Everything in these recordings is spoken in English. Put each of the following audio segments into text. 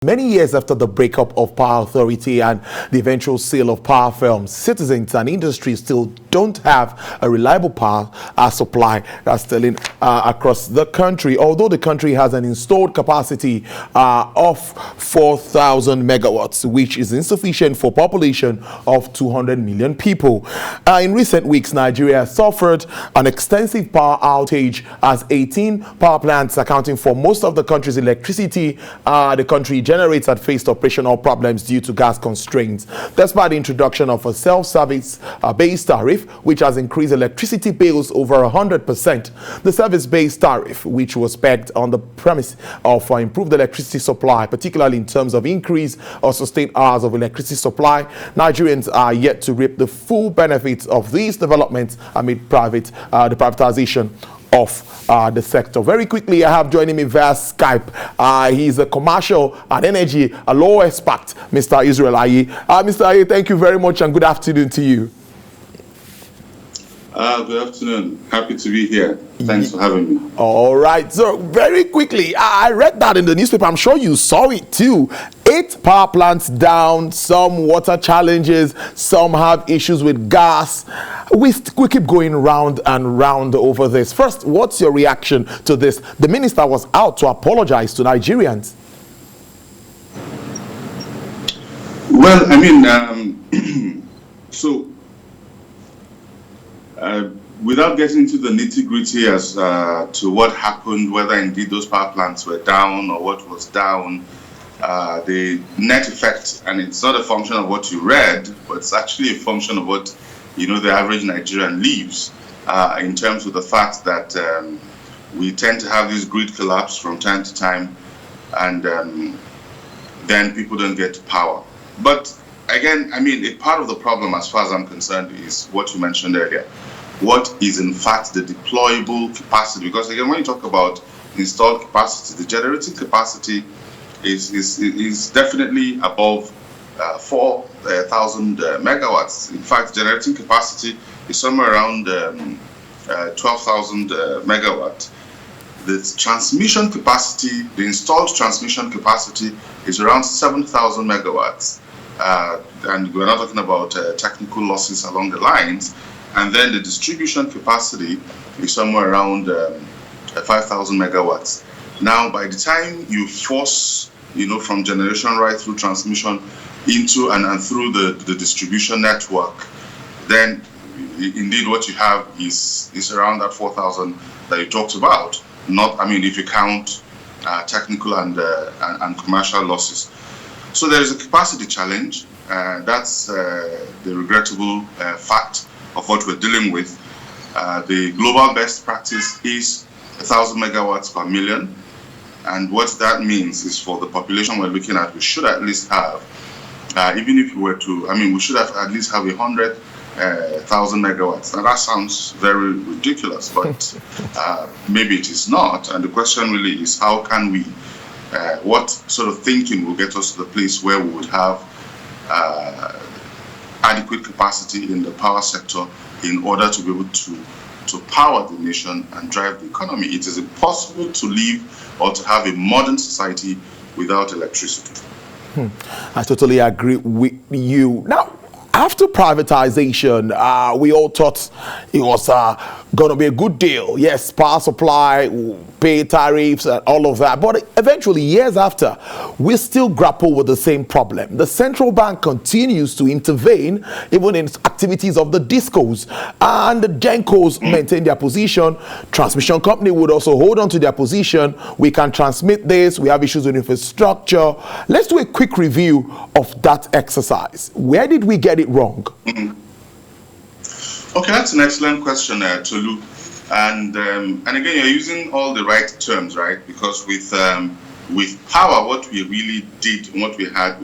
Many years after the breakup of Power Authority and the eventual sale of power firms, citizens and industry still don't have a reliable power supply that's still across the country. Although the country has an installed capacity of 4,000 megawatts, which is insufficient for a population of 200 million people. In recent weeks, Nigeria suffered an extensive power outage as 18 power plants accounting for most of the country's electricity the country generates had faced operational problems due to gas constraints. Despite the introduction of a self-service based tariff, which has increased electricity bills over 100%, the service-based tariff, which was pegged on the premise of improved electricity supply, particularly in terms of increase or sustained hours of electricity supply, Nigerians are yet to reap the full benefits of these developments amid the privatization of the sector. Very quickly, I have joining me via Skype. He's a commercial and energy law expert, Mr. Israel Aye. Mr. Aye, thank you very much and good afternoon to you. Good afternoon. Happy to be here. Thanks for having me. All right. So very quickly, I read that in the newspaper. I'm sure you saw it too. 8 power plants down, some water challenges, some have issues with gas. We keep going round and round over this. First, what's your reaction to this? The minister was out to apologize to Nigerians. Well, I mean, without getting into the nitty-gritty as to what happened, whether indeed those power plants were down or what was down, the net effect, and it's not a function of what you read, but it's actually a function of what, the average Nigerian lives, in terms of the fact that we tend to have this grid collapse from time to time, and then people don't get power. But again, I mean, a part of the problem, as far as I'm concerned, is what you mentioned earlier. What is in fact the deployable capacity? Because again, when you talk about installed capacity, the generating capacity is definitely above 4,000 megawatts. In fact, generating capacity is somewhere around 12,000 megawatts. The transmission capacity, the installed transmission capacity, is around 7,000 megawatts. And we're not talking about technical losses along the lines. And then the distribution capacity is somewhere around 5,000 megawatts. Now, by the time you force, from generation right through transmission into and through the distribution network, then indeed what you have is around that 4,000 that you talked about. Not, I mean, if you count technical and commercial losses. So there is a capacity challenge. That's the regrettable fact of what we're dealing with. The global best practice is 1,000 megawatts per million. And what that means is for the population we're looking at, we should at least have, even if we were to, we should have at least have 100,000 megawatts. Now that sounds very ridiculous, but maybe it is not. And the question really is, how can we, what sort of thinking will get us to the place where we would have adequate capacity in the power sector in order to be able to power the nation and drive the economy. It is impossible to live or to have a modern society without electricity. I totally agree with you. Now, after privatization, we all thought it was going to be a good deal. Yes, power supply, pay tariffs and all of that. But eventually, years after, we still grapple with the same problem. The central bank continues to intervene even in activities of the discos. And the gencos maintain their position. Transmission company would also hold on to their position. We can transmit this. We have issues with infrastructure. Let's do a quick review of that exercise. Where did we get it wrong? Okay, that's an excellent question, Tolu. And again, you're using all the right terms, right? Because with power, what we really did, what we had,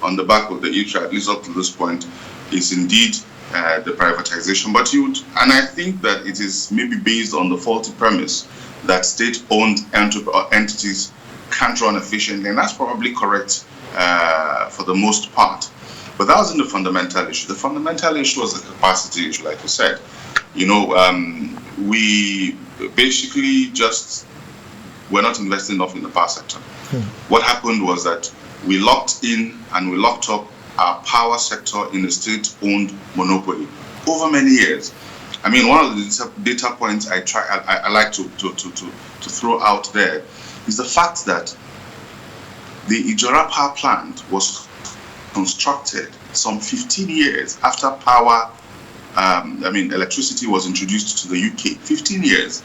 on the back of the issue, at least up to this point, is indeed the privatization. But and I think that it is maybe based on the faulty premise that state-owned entities can't run efficiently, and that's probably correct for the most part. But that wasn't the fundamental issue. The fundamental issue was the capacity issue, like you said. We basically just we're not investing enough in the power sector. What happened was that we locked in and we locked up our power sector in a state-owned monopoly over many years. I mean, one of the data points I like to throw out there is the fact that the Ijora power plant was constructed some 15 years after electricity was introduced to the UK. 15 years.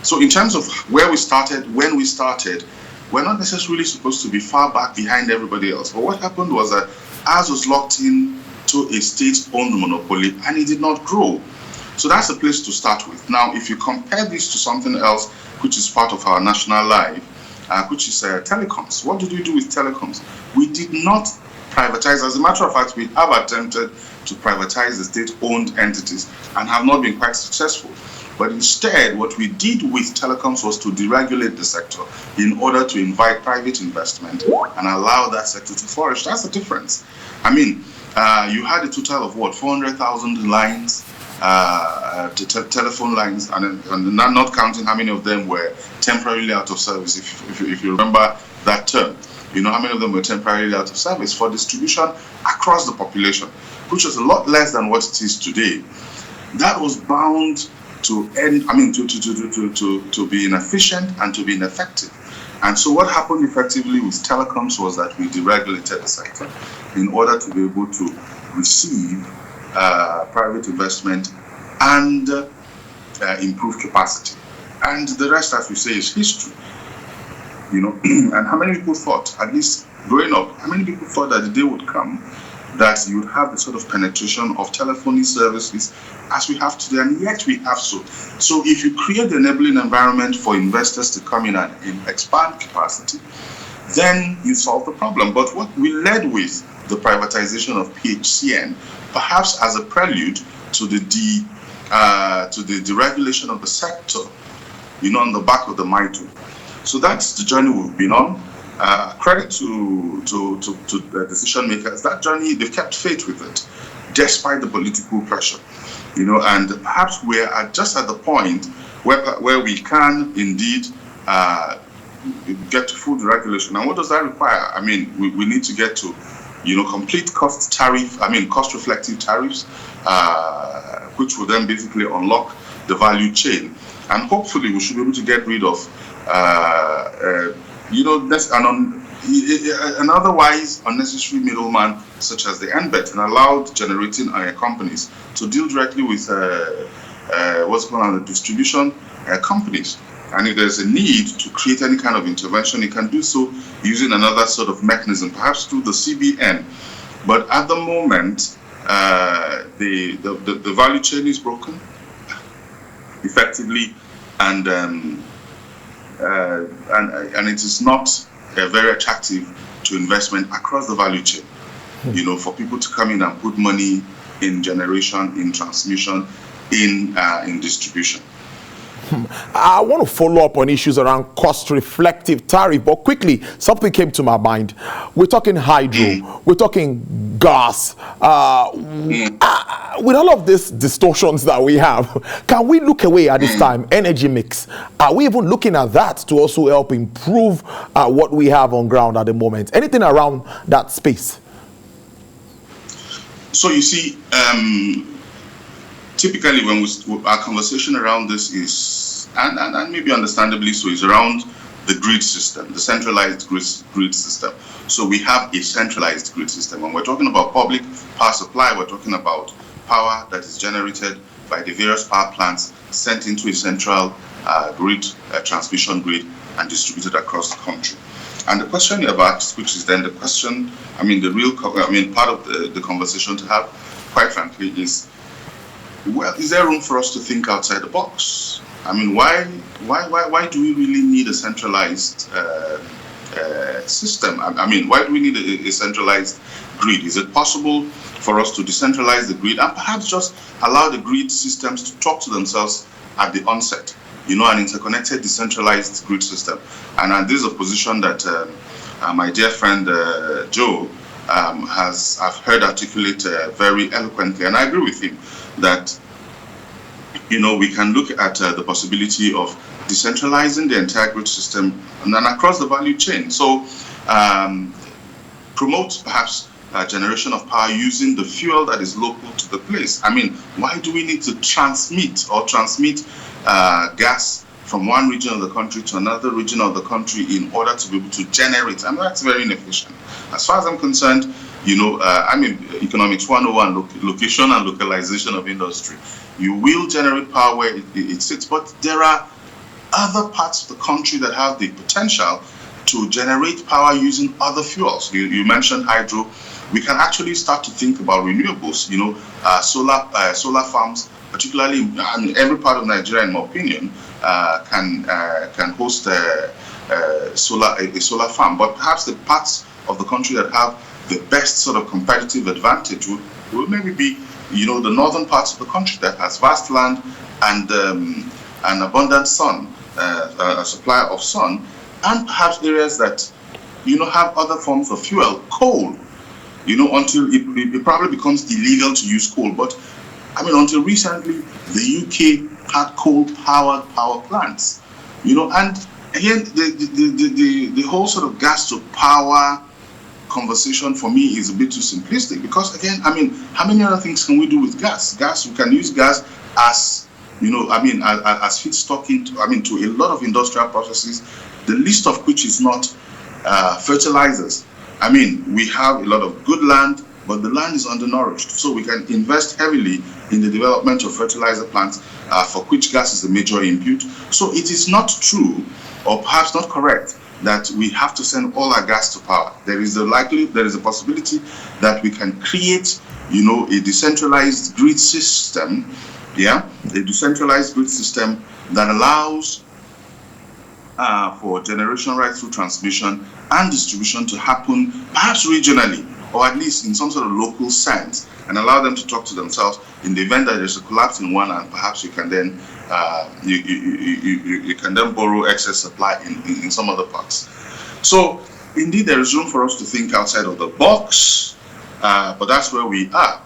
So in terms of where we started, when we started, we're not necessarily supposed to be far back behind everybody else. But what happened was that ours was locked in to a state-owned monopoly and it did not grow. So that's the place to start with. Now, if you compare this to something else, which is part of our national life, which is telecoms. What did we do with telecoms? We did not privatize. As a matter of fact, we have attempted to privatize the state-owned entities and have not been quite successful. But instead, what we did with telecoms was to deregulate the sector in order to invite private investment and allow that sector to flourish. That's the difference. I mean, you had a total of 400,000 lines, telephone lines, and not counting how many of them were temporarily out of service. If you remember that term, you know how many of them were temporarily out of service for distribution across the population, which was a lot less than what it is today. That was bound to end, to be inefficient and to be ineffective. And so what happened effectively with telecoms was that we deregulated the sector in order to be able to receive private investment and improve capacity. And the rest, as we say, is history. You know, and how many people thought, at least growing up, how many people thought that the day would come that you would have the sort of penetration of telephony services as we have today, and yet we have so. So if you create the enabling environment for investors to come in and expand capacity, then you solve the problem. But what we led with the privatization of PHCN, perhaps as a prelude to the deregulation of the sector, you know, on the back of the MITO. So that's the journey we've been on. Credit to the decision makers. That journey, they've kept faith with it, despite the political pressure, you know. And perhaps we're just at the point where we can indeed get to full deregulation. And what does that require? I mean, we need to get to, you know, complete cost reflective tariffs, which will then basically unlock the value chain, and hopefully we should be able to get rid of an otherwise unnecessary middleman such as the NBET, and allowed generating companies to deal directly with what's going on, the distribution companies. And if there's a need to create any kind of intervention, you can do so using another sort of mechanism, perhaps through the CBN. But at the moment, the value chain is broken effectively, and it is not very attractive to investment across the value chain. You know, for people to come in and put money in generation, in transmission, in distribution. I want to follow up on issues around cost-reflective tariff, but quickly, something came to my mind. We're talking hydro, we're talking gas. With all of these distortions that we have, can we look away at this time? Energy mix. Are we even looking at that to also help improve what we have on ground at the moment? Anything around that space? So you see, typically when our conversation around this is, and maybe understandably so, is around the grid system, the centralized grid system. So we have a centralized grid system. When we're talking about public power supply, we're talking about power that is generated by the various power plants, sent into a central grid, transmission grid, and distributed across the country. And the question you have asked, which is then the question, part of the conversation to have, quite frankly, is, well, is there room for us to think outside the box? I mean, why do we really need a centralized system? I mean, why do we need a centralized grid? Is it possible for us to decentralize the grid and perhaps just allow the grid systems to talk to themselves at the onset? You know, an interconnected, decentralized grid system. And this is a position that my dear friend Joe I've heard articulate very eloquently, and I agree with him that we can look at the possibility of decentralizing the entire grid system and across the value chain. So promote perhaps generation of power using the fuel that is local to the place. I mean, why do we need to transmit gas from one region of the country to another region of the country in order to be able to generate? I mean, that's very inefficient. As far as I'm concerned, economics 101, location and localization of industry. You will generate power where it sits, but there are other parts of the country that have the potential to generate power using other fuels. You mentioned hydro. We can actually start to think about renewables. Solar farms, particularly every part of Nigeria, in my opinion, can host a solar farm. But perhaps the parts of the country that have the best sort of competitive advantage would maybe be, the northern parts of the country that has vast land and abundant sun, a supply of sun, and perhaps areas that, have other forms of fuel, coal, until it probably becomes illegal to use coal. But, until recently, the UK had coal-powered power plants, and again, the whole sort of gas to power conversation for me is a bit too simplistic, because again, how many other things can we do with gas? We can use gas as as feedstock to a lot of industrial processes, the least of which is not fertilizers. We have a lot of good land, but the land is undernourished, so we can invest heavily in the development of fertilizer plants, for which gas is a major input. So it is not true, or perhaps not correct, that we have to send all our gas to power. There is a possibility that we can create, a decentralized grid system, a decentralized grid system that allows for generation right through transmission and distribution to happen, perhaps regionally, or at least in some sort of local sense, and allow them to talk to themselves in the event that there's a collapse in one, and perhaps you can then you can then borrow excess supply in some other parts. So indeed, there is room for us to think outside of the box, but that's where we are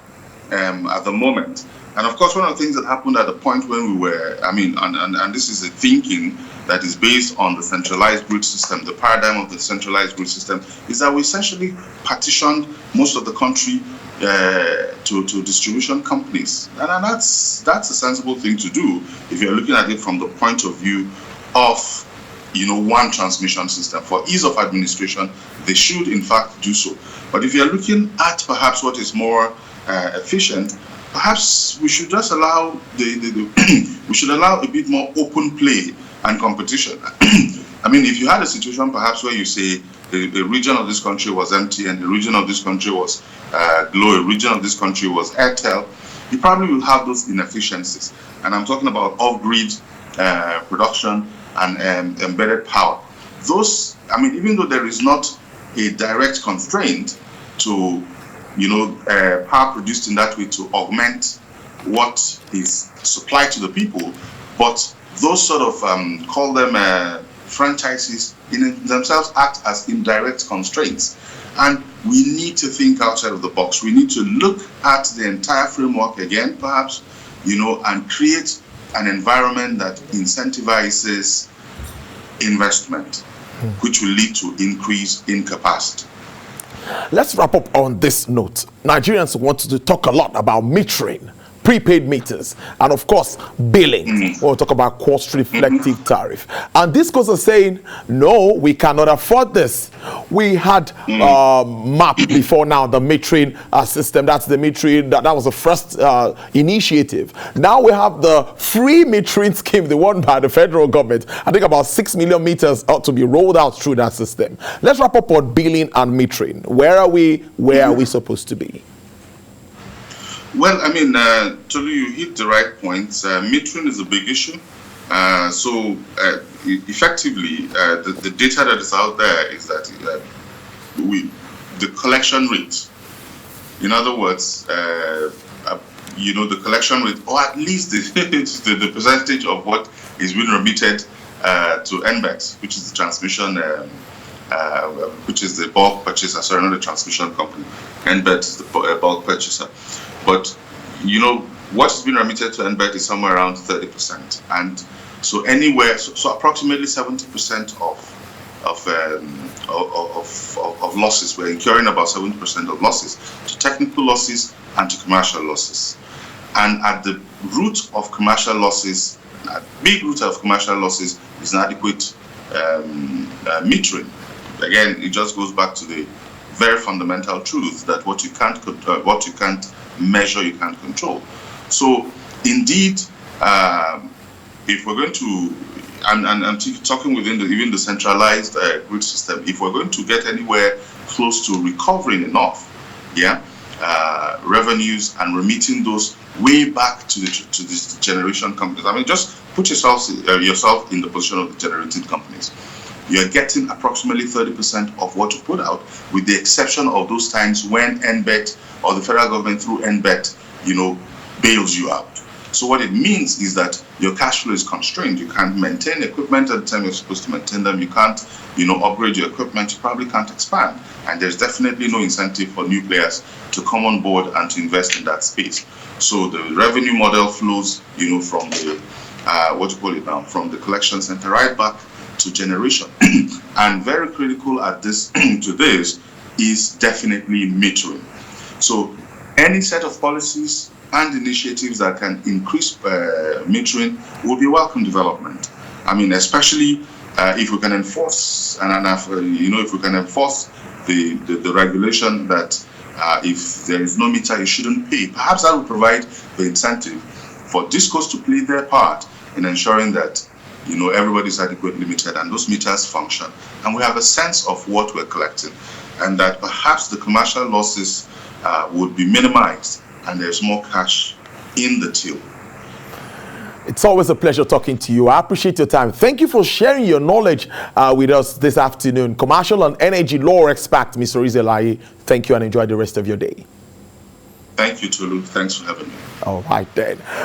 at the moment. And of course, one of the things that happened at the point when we were, and this is a thinking that is based on the centralized grid system, the paradigm of the centralized grid system, is that we essentially partitioned most of the country to distribution companies. And that's a sensible thing to do if you're looking at it from the point of view of, one transmission system. For ease of administration, they should in fact do so. But if you're looking at perhaps what is more efficient, perhaps we should just allow we should allow a bit more open play and competition. If you had a situation perhaps where you say the region of this country was MTN, the region of this country was Glo, a region of this country was Airtel, you probably will have those inefficiencies. And I'm talking about off-grid production and embedded power. Those, even though there is not a direct constraint to power produced in that way to augment what is supplied to the people, but those sort of call them franchises in themselves act as indirect constraints. And we need to think outside of the box. We need to look at the entire framework again, perhaps, and create an environment that incentivizes investment, which will lead to increase in capacity. Let's wrap up on this note. Nigerians want to talk a lot about metering, prepaid meters, and of course, billing. We'll talk about cost reflective tariff. And this goes as saying, no, we cannot afford this. We had MAP before now, the metering system. That's the metering, that was the first initiative. Now we have the free metering scheme, the one by the federal government. I think about 6 million meters ought to be rolled out through that system. Let's wrap up on billing and metering. Where are we? Where are we supposed to be? Well, Tolu, you hit the right points. Metering is a big issue. Effectively, the data that is out there is that the collection rate, in other words, the collection rate, or at least the percentage of what is being remitted to NBEX, which is the transmission, which is the bulk purchaser, sorry, not the transmission company. NBEX is the bulk purchaser. But, what is being remitted to NBET is somewhere around 30%, and so anywhere, so approximately 70% of losses. We're incurring about 70% of losses to technical losses and to commercial losses. And at the root of commercial losses, a big root of commercial losses is inadequate metering. Again, it just goes back to the very fundamental truth that what you can't measure, you can't control. So, indeed, if we're going to, I'm talking within even the centralized grid system, if we're going to get anywhere close to recovering enough, revenues and remitting those way back to the generation companies. I mean, just put yourself in the position of the generating companies. You're getting approximately 30% of what you put out, with the exception of those times when NBET or the federal government through NBET, bails you out. So what it means is that your cash flow is constrained. You can't maintain equipment at the time you're supposed to maintain them. You can't, upgrade your equipment. You probably can't expand. And there's definitely no incentive for new players to come on board and to invest in that space. So the revenue model flows, from the, from the collection center right back to generation. And very critical at this to this is definitely metering. So any set of policies and initiatives that can increase metering will be welcome development. I mean, especially if we can enforce, if we can enforce the regulation that if there is no meter, you shouldn't pay. Perhaps that will provide the incentive for discos to play their part in ensuring that everybody's adequately metered and those meters function, and we have a sense of what we're collecting, and that perhaps the commercial losses would be minimized and there's more cash in the till. It's always a pleasure talking to you. I appreciate your time. Thank you for sharing your knowledge with us this afternoon. Commercial and energy law expert, Mr. Rizelayi. Thank you and enjoy the rest of your day. Thank you, Tolu. Thanks for having me. All right then.